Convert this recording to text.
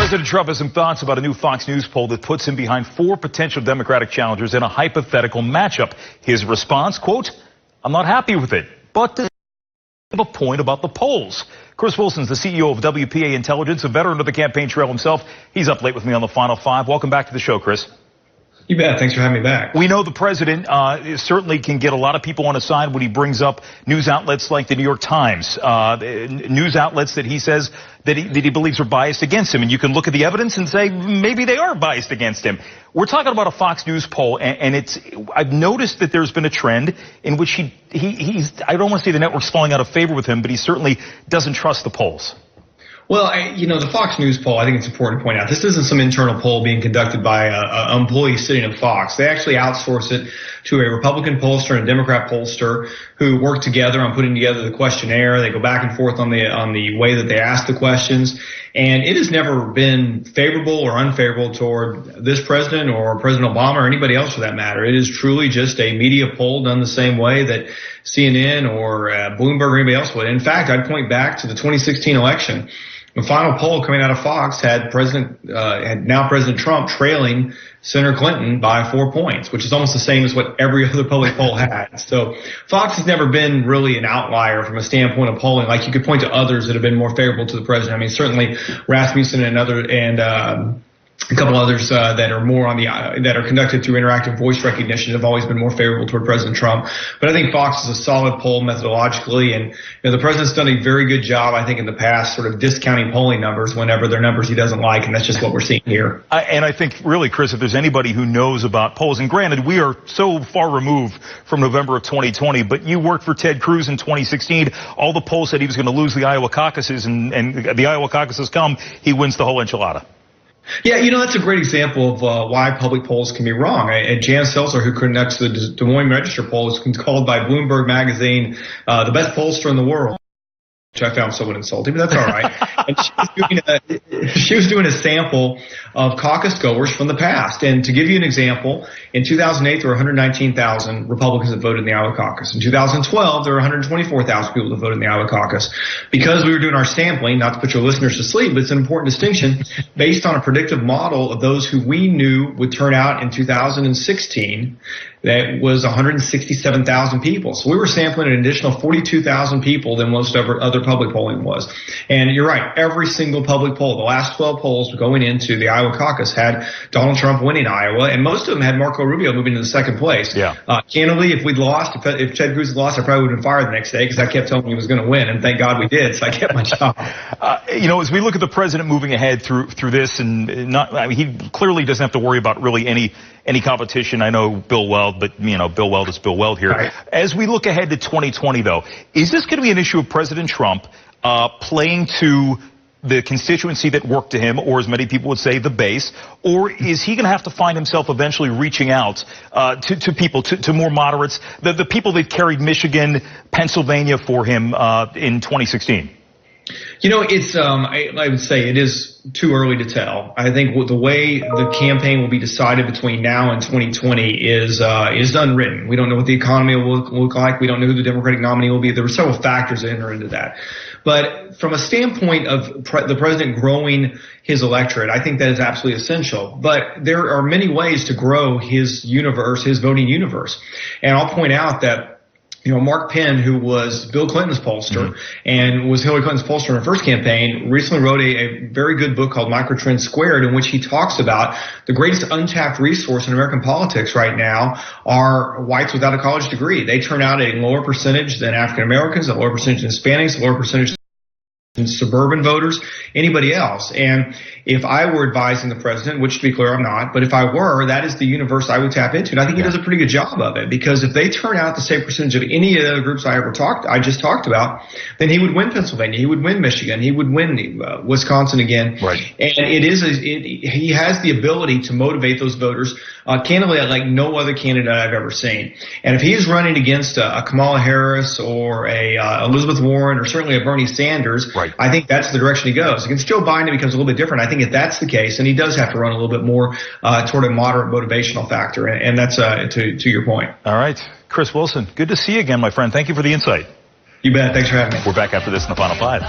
President Trump has some thoughts about a new Fox News poll that puts him behind 4 potential Democratic challengers in a hypothetical matchup. His response, quote, "I'm not happy with it, but they have a point about the polls." Chris Wilson's the CEO of WPAi Intelligence, a veteran of the campaign trail himself. He's up late with me on the Final Five. Welcome back to the show, Chris. You bet. Thanks for having me back. We know the president certainly can get a lot of people on his side when he brings up news outlets like the New York Times, news outlets that he says that he believes are biased against him. And you can look at the evidence and say maybe they are biased against him. We're talking about a Fox News poll, and I've noticed that there's been a trend in which he's I don't want to say the network's falling out of favor with him, but he certainly doesn't trust the polls. Well, the Fox News poll, I think it's important to point out, this isn't some internal poll being conducted by an employee sitting at Fox. They actually outsource it to a Republican pollster and a Democrat pollster who work together on putting together the questionnaire. They go back and forth on the way that they ask the questions. And it has never been favorable or unfavorable toward this president or President Obama or anybody else for that matter. It is truly just a media poll done the same way that CNN or Bloomberg or anybody else would. In fact, I'd point back to the 2016 election. The final poll coming out of Fox had President Trump trailing Senator Clinton by 4 points, which is almost the same as what every other public poll had. So Fox has never been really an outlier from a standpoint of polling. Like you could point to others that have been more favorable to the president. I mean, certainly Rasmussen and a couple others that are more on that are conducted through interactive voice recognition have always been more favorable toward President Trump. But I think Fox is a solid poll methodologically, and the president's done a very good job, I think, in the past, sort of discounting polling numbers whenever they're numbers he doesn't like, and that's just what we're seeing here. And I think, really, Chris, if there's anybody who knows about polls, and granted, we are so far removed from November of 2020, but you worked for Ted Cruz in 2016. All the polls said he was going to lose the Iowa caucuses, and the Iowa caucuses come, he wins the whole enchilada. Yeah, that's a great example of why public polls can be wrong. Jan Seltzer, who conducts the Des Moines Register poll, is called by Bloomberg Magazine the best pollster in the world, which I found somewhat insulting, but that's all right. And she was doing a sample of caucus goers from the past. And to give you an example, in 2008, there were 119,000 Republicans that voted in the Iowa caucus. In 2012, there were 124,000 people that voted in the Iowa caucus. Because we were doing our sampling, not to put your listeners to sleep, but it's an important distinction, based on a predictive model of those who we knew would turn out in 2016, that was 167,000 people. So we were sampling an additional 42,000 people than most other public polling was. And you're right, every single public poll, the last 12 polls going into the Iowa caucus had Donald Trump winning Iowa, and most of them had Marco Rubio moving to the second place. Yeah. Candidly, if we'd lost, if Ted Cruz had lost, I probably would have been fired the next day because I kept telling him he was going to win, and thank God we did, so I kept my job. As we look at the president moving ahead through this, and he clearly doesn't have to worry about really any competition. I know Bill Weld, but Bill Weld is Bill Weld here. Right. As we look ahead to 2020, though, is this going to be an issue of President Trump playing to the constituency that worked to him, or as many people would say, the base, or is he going to have to find himself eventually reaching out to people, to more moderates, the people that carried Michigan, Pennsylvania for him in 2016? It's I would say it is too early to tell. I think the way the campaign will be decided between now and 2020 is unwritten. We don't know what the economy will look like. We don't know who the Democratic nominee will be. There are several factors that enter into that. But from a standpoint of the president growing his electorate, I think that is absolutely essential. But there are many ways to grow his universe, his voting universe. And I'll point out that Mark Penn, who was Bill Clinton's pollster and was Hillary Clinton's pollster in her first campaign, recently wrote a very good book called Microtrends Squared, in which he talks about the greatest untapped resource in American politics right now are whites without a college degree. They turn out a lower percentage than African Americans, a lower percentage than Hispanics, a lower percentage than suburban voters, anybody else. And if I were advising the president, which to be clear, I'm not, but if I were, that is the universe I would tap into. And I think he does a pretty good job of it, because if they turn out the same percentage of any of the other groups I just talked about, then he would win Pennsylvania, he would win Michigan, he would win Wisconsin again. Right. And he has the ability to motivate those voters, candidly, like no other candidate I've ever seen. And if he's running against a Kamala Harris or a Elizabeth Warren or certainly a Bernie Sanders, right, I think that's the direction he goes. Against Joe Biden, it becomes a little bit different. I think if that's the case, and he does have to run a little bit more toward a moderate motivational factor, and that's to your point. All right, Chris Wilson, good to see you again, my friend. Thank you for the insight. You bet. Thanks for having me. We're back after this in the Final Five.